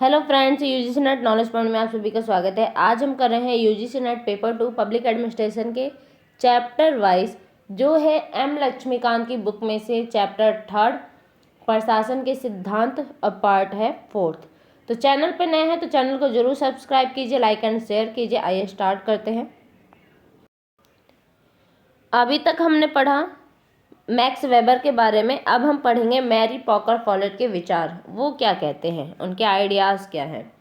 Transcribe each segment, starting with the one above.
Hello friends, UGC net knowledge point में आप सभी का स्वागत है। आज हम कर रहे हैं UGC net paper 2 public administration के चैप्टर वाइज जो है एम लक्ष्मीकांत की बुक में से चैप्टर 3 प्रशासन के सिद्धांत अब पार्ट है 4th। तो चैनल पे नए हैं तो चैनल को जरूर सब्सक्राइब कीजिए, लाइक एंड शेयर कीजिए। आइए स्टार्ट करते हैं। अभी तक हमने पढ़ा मैक्स वेबर के बारे में। अब हम पढ़ेंगे मैरी पॉकर फॉलेट के विचार, वो क्या कहते हैं, उनके आइडियाज क्या हैं।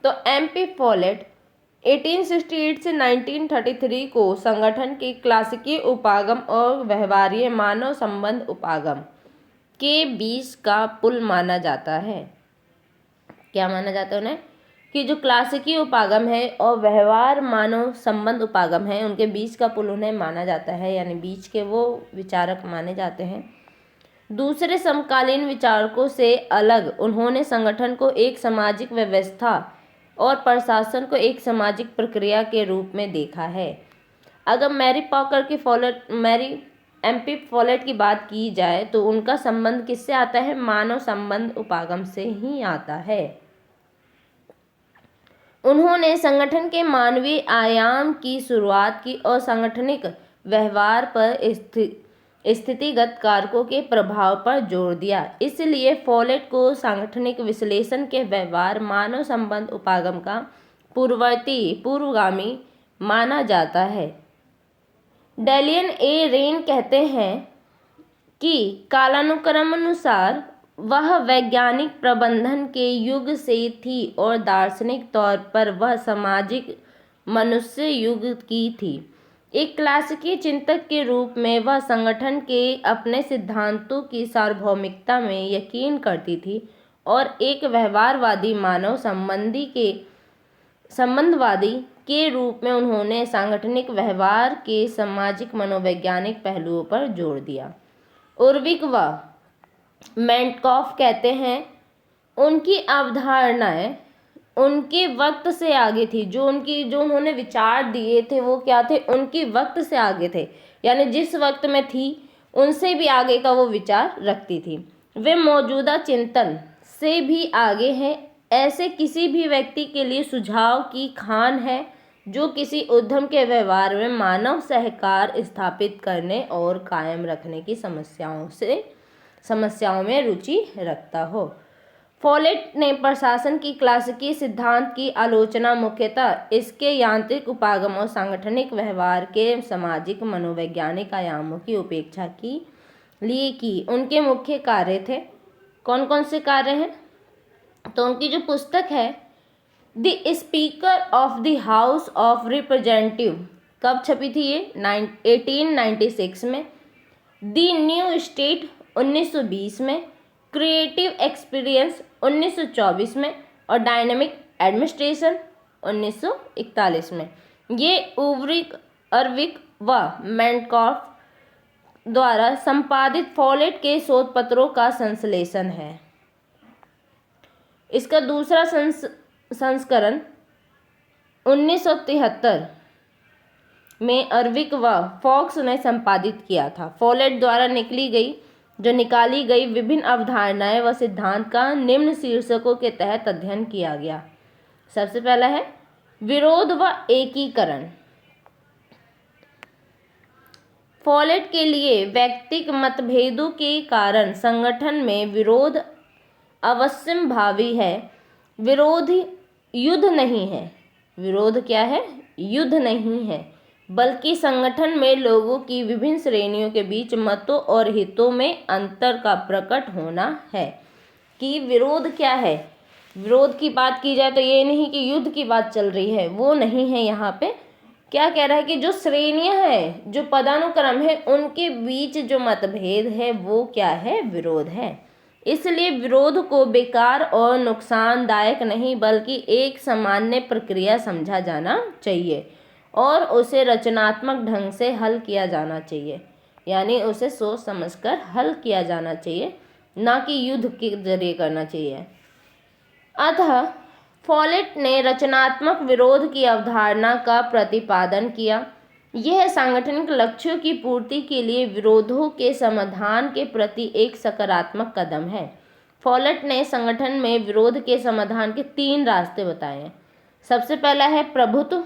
तो एमपी फॉलेट 1868 से 1933 को संगठन के क्लासिकी उपागम और व्यवहारीय मानव संबंध उपागम के बीच का पुल माना जाता है। क्या माना जाता है उन्हें? कि जो क्लासिकी उपागम है और व्यवहार मानव संबंध उपागम है, उनके बीच का पुल उन्हें माना जाता है, यानी बीच के वो विचारक माने जाते हैं। दूसरे समकालीन विचारकों से अलग उन्होंने संगठन को एक सामाजिक व्यवस्था और प्रशासन को एक सामाजिक प्रक्रिया के रूप में देखा है। अगर मैरी एमपी फॉलेट की बात की जाए तो उनका संबंध किससे आता है? मानव संबंध उपागम से ही आता है। उन्होंने संगठन के मानवीय आयाम की शुरुआत की और सांगठनिक व्यवहार पर स्थितिगत कारकों के प्रभाव पर जोर दिया। इसलिए फॉलेट को सांगठनिक विश्लेषण के व्यवहार मानव संबंध उपागम का पूर्वगामी माना जाता है। डेलियन ए रेन कहते हैं कि कालानुक्रमानुसार वह वैज्ञानिक प्रबंधन के युग से थी और दार्शनिक तौर पर वह सामाजिक मनुष्य युग की थी। एक क्लासिकी चिंतक के रूप में वह संगठन के अपने सिद्धांतों की सार्वभौमिकता में यकीन करती थी और एक व्यवहारवादी मानव संबंधवादी के रूप में उन्होंने सांगठनिक व्यवहार के सामाजिक मनोवैज्ञानिक पहलुओं पर जोर दिया। उर्विक व मेंटकॉफ कहते हैं उनकी अवधारणाएं उनके वक्त से आगे थी। जो उन्होंने विचार दिए थे वो क्या थे? उनकी वक्त से आगे थे, यानी जिस वक्त में थी उनसे भी आगे का वो विचार रखती थी। वे मौजूदा चिंतन से भी आगे हैं। ऐसे किसी भी व्यक्ति के लिए सुझाव की खान है जो किसी उद्यम के व्यवहार में मानव सहकार स्थापित करने और कायम रखने की समस्याओं में रुचि रखता हो। फॉलेट ने प्रशासन की क्लासिकी सिद्धांत की आलोचना मुख्यतः इसके यांत्रिक उपागम और सांगठनिक व्यवहार के सामाजिक मनोवैज्ञानिक आयामों की उपेक्षा की लिए की। उनके मुख्य कार्य थे, कौन कौन से कार्य हैं? तो उनकी जो पुस्तक है the speaker of the house of representative, कब छपी थी ये? 1896 में। द न्यू स्टेट 1920 में, क्रिएटिव एक्सपीरियंस 1924 में और डायनेमिक एडमिनिस्ट्रेशन 1941 में। ये अर्विक व मेंटकॉफ द्वारा संपादित फॉलेट के शोध पत्रों का संश्लेषण है। इसका दूसरा संस्करण 1973 में अर्विक व फॉक्स ने संपादित किया था। फॉलेट द्वारा निकाली गई विभिन्न अवधारणाएं व सिद्धांत का निम्न शीर्षकों के तहत अध्ययन किया गया। सबसे पहला है विरोध व एकीकरण। फॉलेट के लिए व्यक्तिगत मतभेदों के कारण संगठन में विरोध अवश्यंभावी है। विरोध युद्ध नहीं है। विरोध क्या है? युद्ध नहीं है, बल्कि संगठन में लोगों की विभिन्न श्रेणियों के बीच मतों और हितों में अंतर का प्रकट होना है। कि विरोध क्या है? विरोध की बात की जाए तो ये नहीं कि युद्ध की बात चल रही है, वो नहीं है। यहाँ पे क्या कह रहा है कि जो श्रेणियां हैं, जो पदानुक्रम है, उनके बीच जो मतभेद है वो क्या है? विरोध है। इसलिए विरोध को बेकार और नुकसानदायक नहीं बल्कि एक सामान्य प्रक्रिया समझा जाना चाहिए और उसे रचनात्मक ढंग से हल किया जाना चाहिए, यानी उसे सोच समझकर हल किया जाना चाहिए, ना कि युद्ध के जरिए करना चाहिए। अतः फॉलेट ने रचनात्मक विरोध की अवधारणा का प्रतिपादन किया। यह सांगठनिक लक्ष्यों की पूर्ति के लिए विरोधों के समाधान के प्रति एक सकारात्मक कदम है। फॉलेट ने संगठन में विरोध के समाधान के 3 रास्ते बताए हैं। सबसे पहला है प्रभुत्व,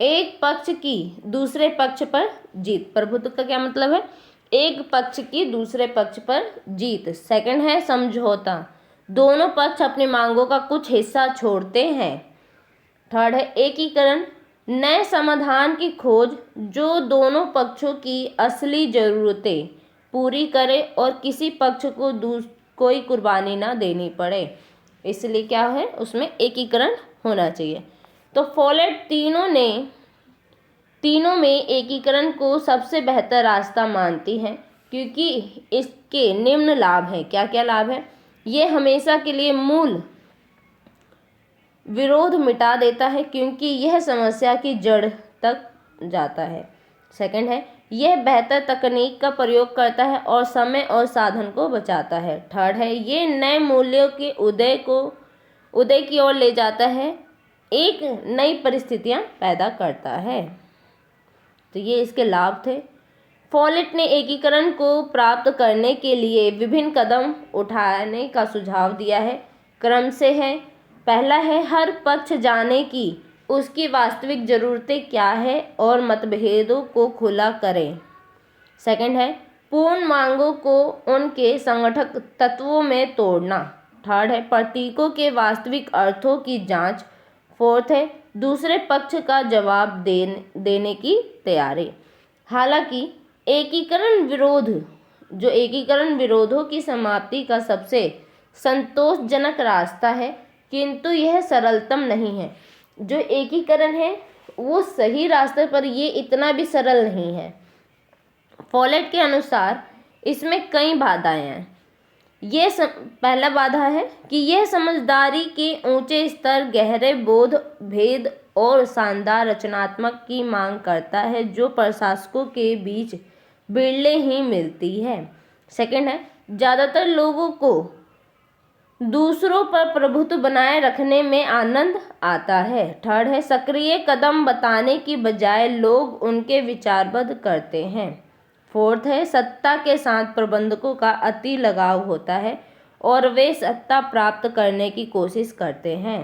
एक पक्ष की दूसरे पक्ष पर जीत। प्रभुत्व का क्या मतलब है? एक पक्ष की दूसरे पक्ष पर जीत। सेकंड है समझौता, दोनों पक्ष अपनी मांगों का कुछ हिस्सा छोड़ते हैं। थर्ड है एकीकरण, नए समाधान की खोज जो दोनों पक्षों की असली जरूरतें पूरी करे और किसी पक्ष को कोई कुर्बानी ना देनी पड़े, इसलिए क्या है उसमें एकीकरण होना चाहिए। तो फॉलेट तीनों में एकीकरण को सबसे बेहतर रास्ता मानती है, क्योंकि इसके निम्न लाभ हैं। क्या क्या लाभ है? ये हमेशा के लिए मूल विरोध मिटा देता है, क्योंकि यह समस्या की जड़ तक जाता है। सेकंड है यह बेहतर तकनीक का प्रयोग करता है और समय और साधन को बचाता है। थर्ड है ये नए मूल्यों के उदय की ओर ले जाता है, एक नई परिस्थितियां पैदा करता है। तो ये इसके लाभ थे। फॉलेट ने एकीकरण को प्राप्त करने के लिए विभिन्न कदम उठाने का सुझाव दिया है। क्रम से है, पहला है हर पक्ष जाने की उसकी वास्तविक ज़रूरतें क्या है और मतभेदों को खुला करें। सेकंड है पूर्ण मांगों को उनके संगठक तत्वों में तोड़ना। थर्ड है प्रतीकों के वास्तविक अर्थों की जांच। फोर्थ है दूसरे पक्ष का जवाब देने की तैयारी। हालांकि एकीकरण विरोधों की समाप्ति का सबसे संतोषजनक रास्ता है, किंतु यह सरलतम नहीं है। जो एकीकरण है वो सही रास्ते पर ये इतना भी सरल नहीं है। फॉलेट के अनुसार इसमें कई बाधाएं हैं। पहला बाधा है कि यह समझदारी के ऊंचे स्तर, गहरे बोध भेद और शानदार रचनात्मक की मांग करता है, जो प्रशासकों के बीच बिरले ही मिलती है। सेकंड है ज़्यादातर लोगों को दूसरों पर प्रभुत्व बनाए रखने में आनंद आता है। थर्ड है सक्रिय कदम बताने की बजाय लोग उनके विचारबद्ध करते हैं। फोर्थ है सत्ता के साथ प्रबंधकों का अति लगाव होता है और वे सत्ता प्राप्त करने की कोशिश करते हैं।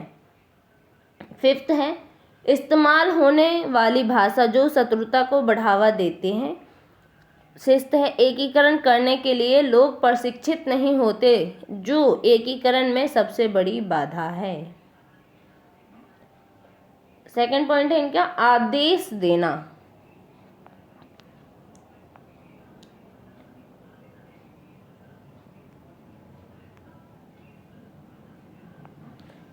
फिफ्थ है इस्तेमाल होने वाली भाषा जो शत्रुता को बढ़ावा देते हैं। सिक्स्थ है एकीकरण करने के लिए लोग प्रशिक्षित नहीं होते, जो एकीकरण में सबसे बड़ी बाधा है। सेकंड पॉइंट है इनका आदेश देना।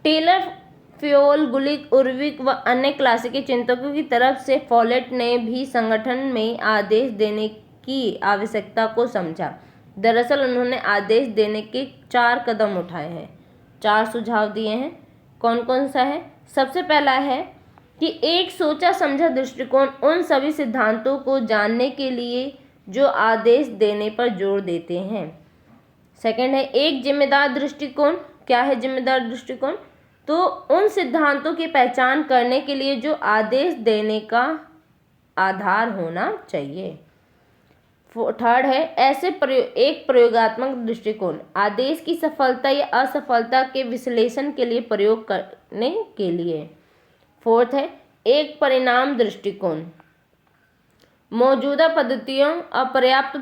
टेलर, फ्योल, गुलिक, उर्विक व अन्य क्लासिकी चिंतकों की तरफ से फॉलेट ने भी संगठन में आदेश देने की आवश्यकता को समझा। दरअसल उन्होंने आदेश देने के 4 कदम उठाए हैं, 4 सुझाव दिए हैं। कौन कौन सा है? सबसे पहला है कि एक सोचा समझा दृष्टिकोण उन सभी सिद्धांतों को जानने के लिए जो आदेश देने पर जोर देते हैं। सेकंड है एक जिम्मेदार दृष्टिकोण। क्या है जिम्मेदार दृष्टिकोण? तो उन सिद्धांतों की पहचान करने के लिए जो आदेश देने का आधार होना चाहिए। थर्ड है एक प्रयोगात्मक दृष्टिकोण, आदेश की सफलता या असफलता के विश्लेषण के लिए प्रयोग करने के लिए। फोर्थ है एक परिणाम दृष्टिकोण, मौजूदा पद्धतियों अपर्याप्त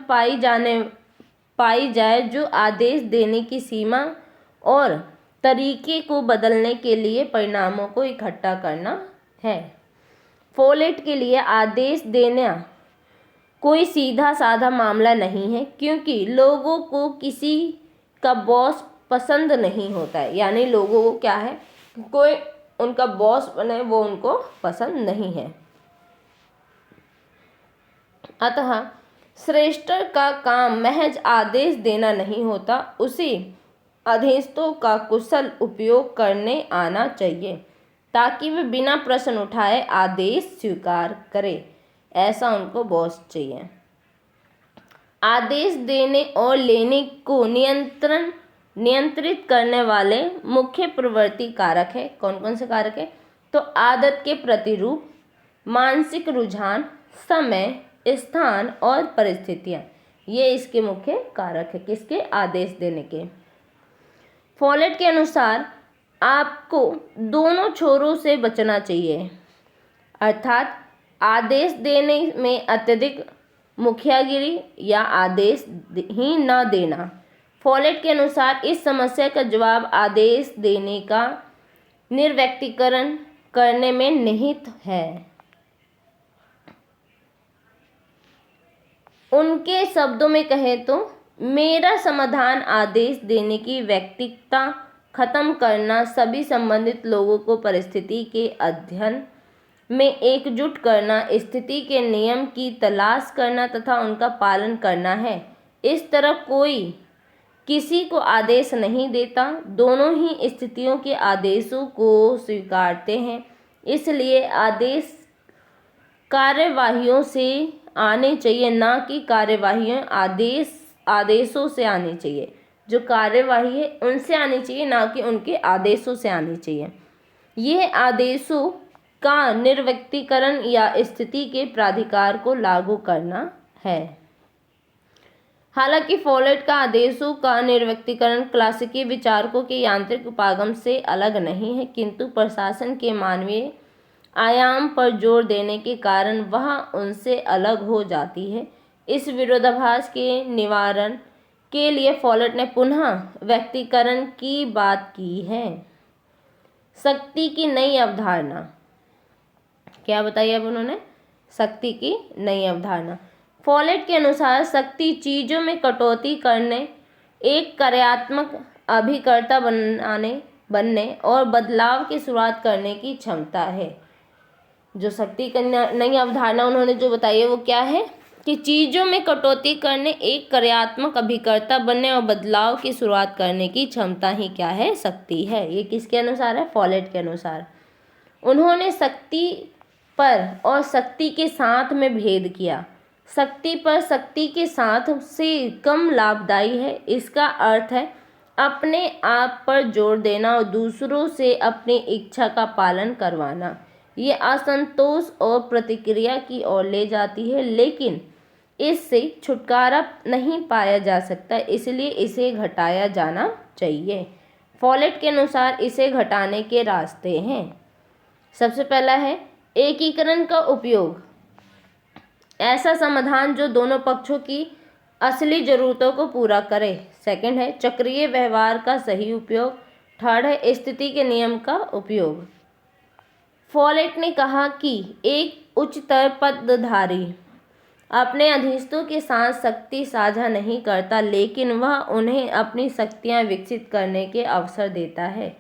पाई जाए जो आदेश देने की सीमा और तरीके को बदलने के लिए परिणामों को इकट्ठा करना है। फॉलेट के लिए आदेश देना कोई सीधा साधा मामला नहीं है, क्योंकि लोगों को किसी का बॉस पसंद नहीं होता है। यानी लोगों को क्या है, कोई उनका बॉस बने वो उनको पसंद नहीं है। अतः श्रेष्ठ का काम महज आदेश देना नहीं होता, उसे अधीनस्थों का कुशल उपयोग करने आना चाहिए, ताकि वे बिना प्रश्न उठाए आदेश स्वीकार करें। ऐसा उनको बॉस चाहिए। आदेश देने और लेने को नियंत्रित करने वाले मुख्य प्रवृत्ति कारक है। कौन कौन से कारक है? तो आदत के प्रतिरूप, मानसिक रुझान, समय, स्थान और परिस्थितियाँ। ये इसके मुख्य कारक है, किसके? आदेश देने के। फॉलेट के अनुसार आपको दोनों छोरों से बचना चाहिए, अर्थात आदेश देने में अत्यधिक मुखियागिरी या आदेश ही न देना। फॉलेट के अनुसार इस समस्या का जवाब आदेश देने का निर्व्यक्तीकरण करने में निहित है। उनके शब्दों में कहें तो मेरा समाधान आदेश देने की व्यक्तिकता खत्म करना, सभी संबंधित लोगों को परिस्थिति के अध्ययन में एकजुट करना, स्थिति के नियम की तलाश करना तथा उनका पालन करना है। इस तरह कोई किसी को आदेश नहीं देता, दोनों ही स्थितियों के आदेशों को स्वीकारते हैं। इसलिए आदेश कार्यवाहियों से आने चाहिए, ना कि कार्यवाहियाँ आदेशों से आनी चाहिए। जो कार्यवाही है उनसे आनी चाहिए, ना कि उनके आदेशों से आनी चाहिए। यह आदेशों का निर्व्यक्तीकरण या स्थिति के प्राधिकार को लागू करना है। हालांकि फॉलेट का आदेशों का निर्व्यक्तीकरण क्लासिकी विचारकों के यांत्रिक उपागम से अलग नहीं है, किंतु प्रशासन के मानवीय आयाम पर जोर देने के कारण वह उनसे अलग हो जाती है। इस विरोधाभास के निवारण के लिए फॉलेट ने पुनः व्यक्तीकरण की बात की है। शक्ति की नई अवधारणा, क्या बताई अब उन्होंने? शक्ति की नई अवधारणा। फॉलेट के अनुसार शक्ति चीजों में कटौती करने, एक कार्यात्मक अभिकर्ता बनने और बदलाव की शुरुआत करने की क्षमता है। जो शक्ति की नई अवधारणा उन्होंने जो बताई है वो क्या है कि चीजों में कटौती करने, एक कार्यात्मक अभिकर्ता बनने और बदलाव की शुरुआत करने की क्षमता ही क्या है? शक्ति है। ये किसके अनुसार है? फॉलेट के अनुसार। उन्होंने शक्ति पर और शक्ति के साथ में भेद किया। शक्ति पर शक्ति के साथ से कम लाभदायी है। इसका अर्थ है अपने आप पर जोर देना और दूसरों से अपनी इच्छा का पालन करवाना। ये असंतोष और प्रतिक्रिया की ओर ले जाती है, लेकिन इससे छुटकारा नहीं पाया जा सकता, इसलिए इसे घटाया जाना चाहिए। फॉलेट के अनुसार इसे घटाने के रास्ते हैं। सबसे पहला है एकीकरण का उपयोग, ऐसा समाधान जो दोनों पक्षों की असली ज़रूरतों को पूरा करे। सेकंड है चक्रीय व्यवहार का सही उपयोग। थर्ड है स्थिति के नियम का उपयोग। फॉलेट ने कहा कि एक उच्चतर पदधारी अपने अधीनस्थों के साथ शक्ति साझा नहीं करता, लेकिन वह उन्हें अपनी शक्तियां विकसित करने के अवसर देता है।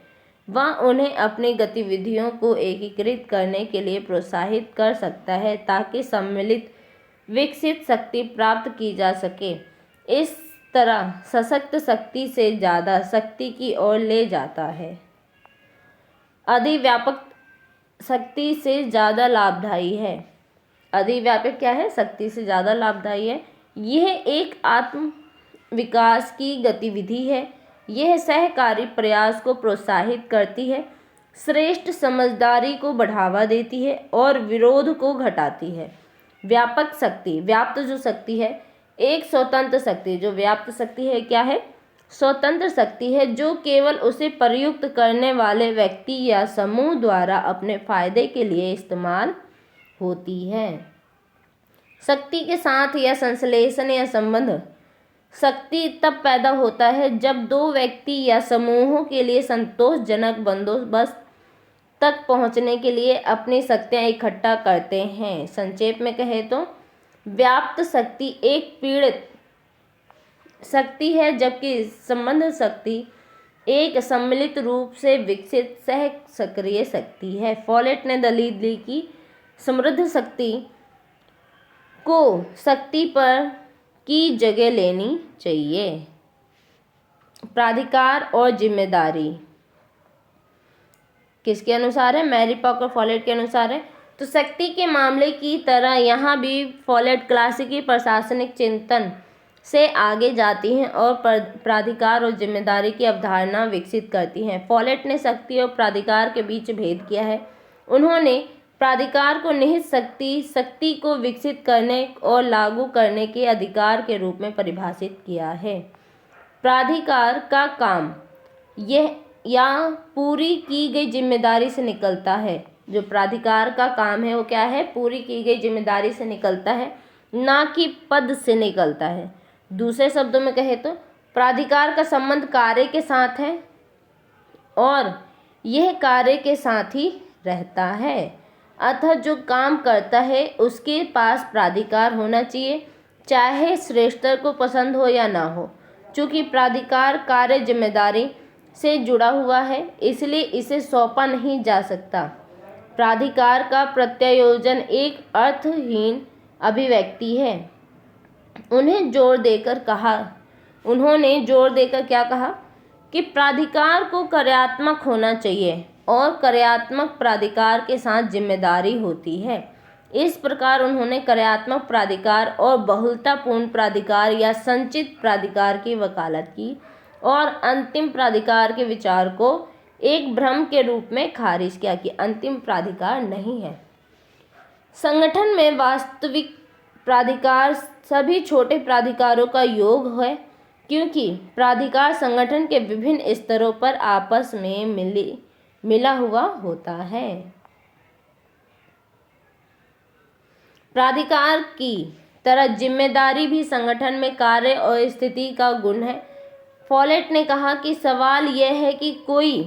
वह उन्हें अपनी गतिविधियों को एकीकृत करने के लिए प्रोत्साहित कर सकता है ताकि सम्मिलित विकसित शक्ति प्राप्त की जा सके। इस तरह सशक्त शक्ति से ज़्यादा शक्ति की ओर ले जाता है। अधिव्यापक शक्ति से ज़्यादा लाभदायी है। अधिव्यापक क्या है? शक्ति से ज़्यादा लाभदायी है। यह एक आत्म विकास की गतिविधि है। यह सहकारी प्रयास को प्रोत्साहित करती है, श्रेष्ठ समझदारी को बढ़ावा देती है और विरोध को घटाती है। व्यापक शक्ति, व्याप्त जो शक्ति है, एक स्वतंत्र शक्ति, जो व्याप्त शक्ति है क्या है? स्वतंत्र शक्ति है, जो केवल उसे प्रयुक्त करने वाले व्यक्ति या समूह द्वारा अपने फायदे के लिए इस्तेमाल होती है। शक्ति के साथ या संश्लेषण या संबंध, शक्ति तब पैदा होता है जब दो व्यक्ति या समूहों के लिए संतोषजनक बंदोबस्त तक पहुंचने के लिए अपनी शक्तियां इकट्ठा करते हैं। संक्षेप में कहें तो व्याप्त शक्ति एक पीड़ित शक्ति है, जबकि संबंध शक्ति एक सम्मिलित रूप से विकसित सह सक्रिय शक्ति है। फॉलेट ने दलील दी कि समृद्ध शक्ति को शक्ति पर की जगह लेनी चाहिए। प्राधिकार और जिम्मेदारी किसके अनुसार है? मैरी पॉकर फॉलेट के अनुसार है। तो शक्ति के मामले की तरह यहाँ भी फॉलेट क्लासिकी प्रशासनिक चिंतन से आगे जाती हैं और प्राधिकार और जिम्मेदारी की अवधारणा विकसित करती हैं। फॉलेट ने शक्ति और प्राधिकार के बीच भेद किया है। उन्होंने प्राधिकार को निहित शक्ति को विकसित करने और लागू करने के अधिकार के रूप में परिभाषित किया है। प्राधिकार का काम यह या पूरी की गई जिम्मेदारी से निकलता है। जो प्राधिकार का काम है वो क्या है? पूरी की गई जिम्मेदारी से निकलता है, ना कि पद से निकलता है। दूसरे शब्दों में कहे तो प्राधिकार का संबंध कार्य के साथ है और यह कार्य के साथ ही रहता है। अतः जो काम करता है उसके पास प्राधिकार होना चाहिए, चाहे श्रेष्ठतर को पसंद हो या ना हो। चूँकि प्राधिकार कार्य जिम्मेदारी से जुड़ा हुआ है, इसलिए इसे सौंपा नहीं जा सकता। प्राधिकार का प्रत्यायोजन एक अर्थहीन अभिव्यक्ति है। उन्होंने जोर देकर क्या कहा कि प्राधिकार को कार्यात्मक होना चाहिए और कार्यात्मक प्राधिकार के साथ जिम्मेदारी होती है। इस प्रकार उन्होंने कार्यात्मक प्राधिकार और बहुलतापूर्ण प्राधिकार या संचित प्राधिकार की वकालत की और अंतिम प्राधिकार के विचार को एक भ्रम के रूप में खारिज किया कि अंतिम प्राधिकार नहीं है। संगठन में वास्तविक प्राधिकार सभी छोटे प्राधिकारों का योग है, क्योंकि प्राधिकार संगठन के विभिन्न स्तरों पर आपस में मिला हुआ होता है। प्राधिकार की तरह जिम्मेदारी भी संगठन में कार्य और स्थिति का गुण है। फॉलेट ने कहा कि सवाल यह है कि कोई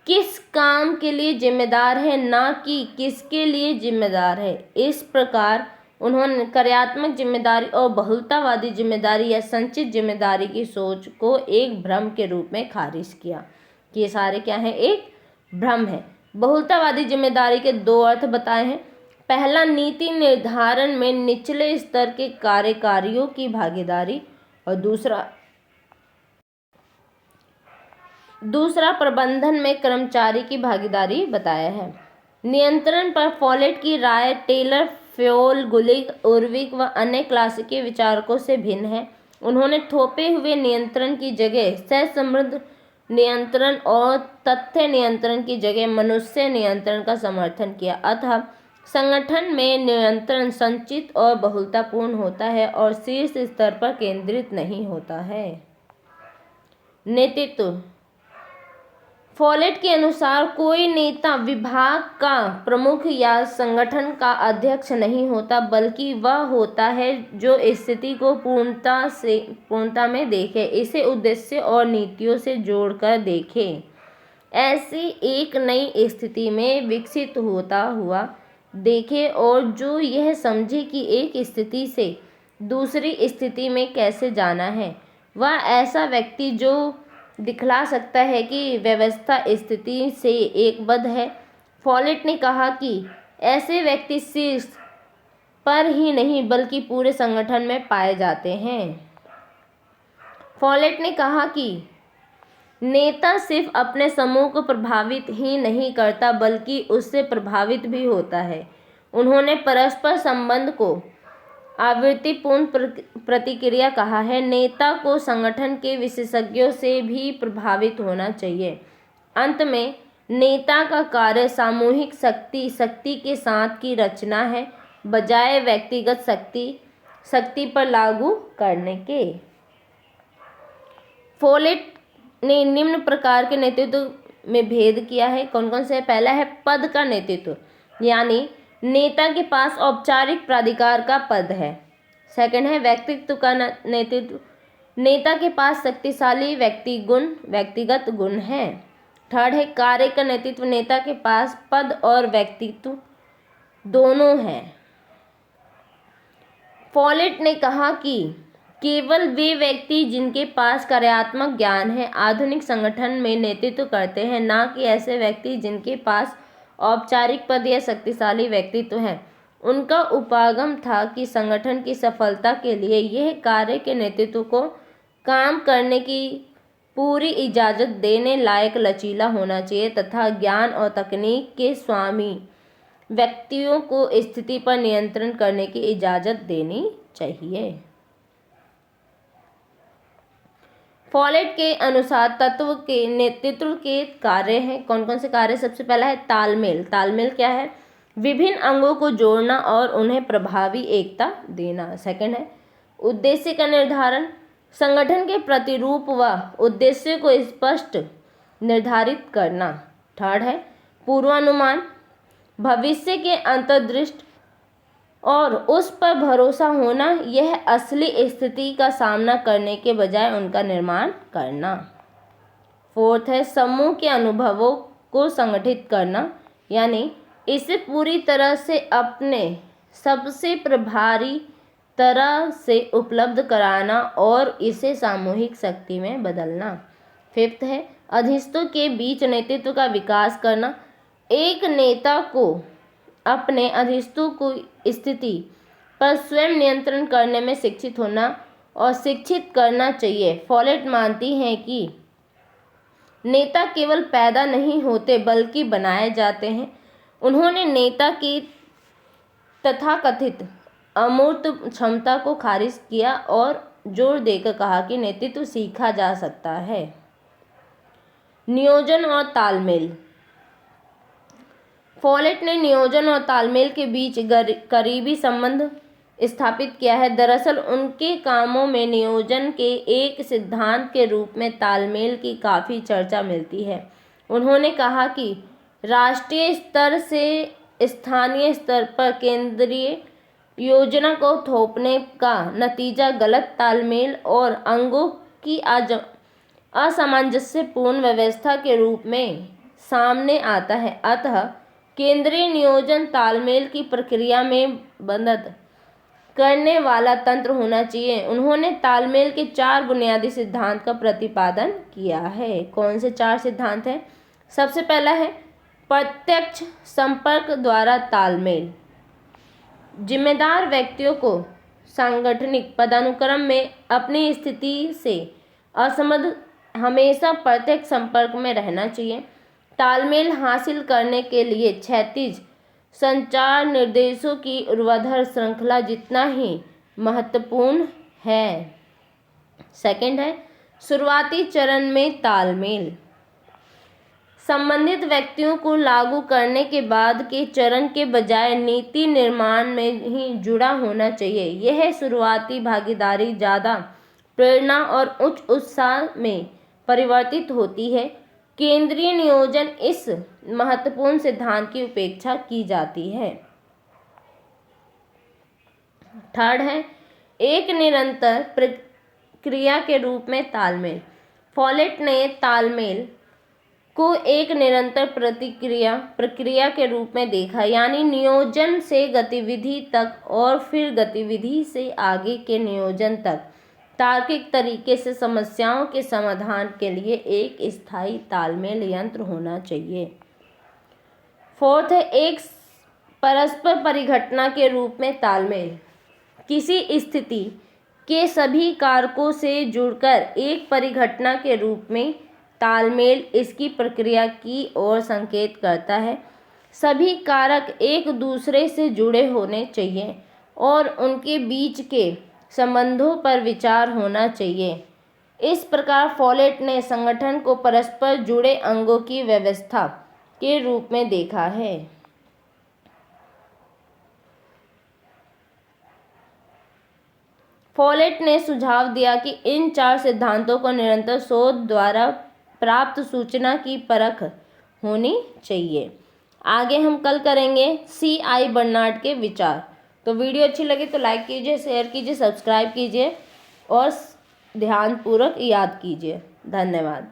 किस काम के लिए जिम्मेदार है, ना कि किसके लिए जिम्मेदार है। इस प्रकार उन्होंने कार्यात्मक जिम्मेदारी और बहुलतावादी जिम्मेदारी या संचित जिम्मेदारी की सोच को एक भ्रम के रूप में खारिज किया कि ये सारे क्या हैं? एक भ्रम है। बहुलतावादी जिम्मेदारी के दो अर्थ बताए हैं। पहला, नीति निर्धारण में निचले स्तर के कार्यकारियों की भागीदारी और दूसरा प्रबंधन में कर्मचारी की भागीदारी बताया है। नियंत्रण पर फॉलेट की राय टेलर, फ्योल, गुलिक, उर्विक व अन्य क्लासिकी विचारकों से भिन्न है। उन्होंने थोपे हुए नियंत्रण की जगह सहसंबंध नियंत्रण और तथ्य नियंत्रण की जगह मनुष्य नियंत्रण का समर्थन किया। अतः संगठन में नियंत्रण संचित और बहुलतापूर्ण होता है और शीर्ष स्तर पर केंद्रित नहीं होता है। नेतृत्व। फॉलेट के अनुसार कोई नेता विभाग का प्रमुख या संगठन का अध्यक्ष नहीं होता, बल्कि वह होता है जो स्थिति को पूर्णता में देखे, इसे उद्देश्य और नीतियों से जोड़कर देखे, ऐसी एक नई स्थिति में विकसित होता हुआ देखे और जो यह समझे कि एक स्थिति से दूसरी स्थिति में कैसे जाना है। वह ऐसा व्यक्ति जो दिखला सकता है कि व्यवस्था स्थिति से एकबद्ध है। फॉलेट ने कहा कि ऐसे व्यक्ति शीर्ष पर ही नहीं बल्कि पूरे संगठन में पाए जाते हैं। फॉलेट ने कहा कि नेता सिर्फ अपने समूह को प्रभावित ही नहीं करता बल्कि उससे प्रभावित भी होता है। उन्होंने परस्पर संबंध को आवृत्तिपूर्ण प्रतिक्रिया कहा है। नेता को संगठन के विशेषज्ञों से भी प्रभावित होना चाहिए। अंत में नेता का कार्य सामूहिक शक्ति के साथ की रचना है, बजाय व्यक्तिगत शक्ति पर लागू करने के। फॉलेट ने निम्न प्रकार के नेतृत्व में भेद किया है। कौन कौन से? पहला है पद का नेतृत्व, यानी नेता के पास औपचारिक प्राधिकार का पद है। सेकंड है व्यक्तित्व का नेतृत्व, नेता के पास शक्तिशाली व्यक्तिगत गुण है। थर्ड है कार्य का नेतृत्व, नेता के पास पद और व्यक्तित्व दोनों हैं। फॉलेट ने कहा कि केवल वे व्यक्ति जिनके पास कार्यात्मक ज्ञान है आधुनिक संगठन में नेतृत्व करते हैं, ना कि ऐसे व्यक्ति जिनके पास औपचारिक पद या शक्तिशाली व्यक्तित्व है। उनका उपागम था कि संगठन की सफलता के लिए यह कार्य के नेतृत्व को काम करने की पूरी इजाज़त देने लायक लचीला होना चाहिए तथा ज्ञान और तकनीक के स्वामी व्यक्तियों को स्थिति पर नियंत्रण करने की इजाज़त देनी चाहिए। फॉलेट के अनुसार तत्व के नेतृत्व के कार्य हैं। कौन कौन से कार्य? सबसे पहला है तालमेल। तालमेल क्या है? विभिन्न अंगों को जोड़ना और उन्हें प्रभावी एकता देना। सेकंड है उद्देश्य का निर्धारण, संगठन के प्रतिरूप व उद्देश्य को स्पष्ट निर्धारित करना। थर्ड है पूर्वानुमान, भविष्य के अंतर्दृष्टि और उस पर भरोसा होना, यह असली स्थिति का सामना करने के बजाय उनका निर्माण करना। फोर्थ है समूह के अनुभवों को संगठित करना, यानी इसे पूरी तरह से अपने सबसे प्रभावी तरह से उपलब्ध कराना और इसे सामूहिक शक्ति में बदलना। फिफ्थ है अधीनस्थों के बीच नेतृत्व का विकास करना, एक नेता को अपने अधीनस्थों को स्थिति पर स्वयं नियंत्रण करने में शिक्षित होना और शिक्षित करना चाहिए। फॉलेट मानती हैं कि नेता केवल पैदा नहीं होते बल्कि बनाए जाते हैं। उन्होंने नेता की तथाकथित अमूर्त क्षमता को खारिज किया और जोर देकर कहा कि नेतृत्व सीखा जा सकता है। नियोजन और तालमेल, फॉलेट ने नियोजन और तालमेल के बीच करीबी संबंध स्थापित किया है। दरअसल उनके कामों में नियोजन के एक सिद्धांत के रूप में तालमेल की काफ़ी चर्चा मिलती है। उन्होंने कहा कि राष्ट्रीय स्तर से स्थानीय स्तर पर केंद्रीय योजना को थोपने का नतीजा गलत तालमेल और अंगों की असामंजस्यपूर्ण व्यवस्था के रूप में सामने आता है। अतः केंद्रीय नियोजन तालमेल की प्रक्रिया में मदद करने वाला तंत्र होना चाहिए। उन्होंने तालमेल के 4 बुनियादी सिद्धांत का प्रतिपादन किया है। कौन से 4 सिद्धांत हैं? सबसे पहला है प्रत्यक्ष संपर्क द्वारा तालमेल। जिम्मेदार व्यक्तियों को सांगठनिक पदानुक्रम में अपनी स्थिति से असंबद्ध हमेशा प्रत्यक्ष संपर्क में रहना चाहिए। तालमेल हासिल करने के लिए क्षैतिज संचार निर्देशों की ऊर्ध्वाधर श्रृंखला जितना ही महत्वपूर्ण है। सेकंड है शुरुआती चरण में तालमेल। संबंधित व्यक्तियों को लागू करने के बाद के चरण के बजाय नीति निर्माण में ही जुड़ा होना चाहिए। यह शुरुआती भागीदारी ज़्यादा प्रेरणा और उच्च उत्साह में परिवर्तित होती है। केंद्रीय नियोजन इस महत्वपूर्ण सिद्धांत की उपेक्षा की जाती है। थर्ड है एक निरंतर प्रक्रिया के रूप में तालमेल। फॉलेट ने तालमेल को एक निरंतर प्रक्रिया के रूप में देखा, यानी नियोजन से गतिविधि तक और फिर गतिविधि से आगे के नियोजन तक तार्किक तरीके से समस्याओं के समाधान के लिए एक स्थायी तालमेल यंत्र होना चाहिए। फोर्थ है एक परस्पर परिघटना के रूप में तालमेल। किसी स्थिति के सभी कारकों से जुड़कर एक परिघटना के रूप में तालमेल इसकी प्रक्रिया की ओर संकेत करता है। सभी कारक एक दूसरे से जुड़े होने चाहिए और उनके बीच के संबंधों पर विचार होना चाहिए। इस प्रकार फॉलेट ने संगठन को परस्पर जुड़े अंगों की व्यवस्था के रूप में देखा है। फॉलेट ने सुझाव दिया कि इन 4 सिद्धांतों को निरंतर शोध द्वारा प्राप्त सूचना की परख होनी चाहिए। आगे हम कल करेंगे C.I. बर्नार्ड के विचार। तो वीडियो अच्छी लगी तो लाइक कीजिए, शेयर कीजिए, सब्सक्राइब कीजिए और ध्यानपूर्वक याद कीजिए। धन्यवाद।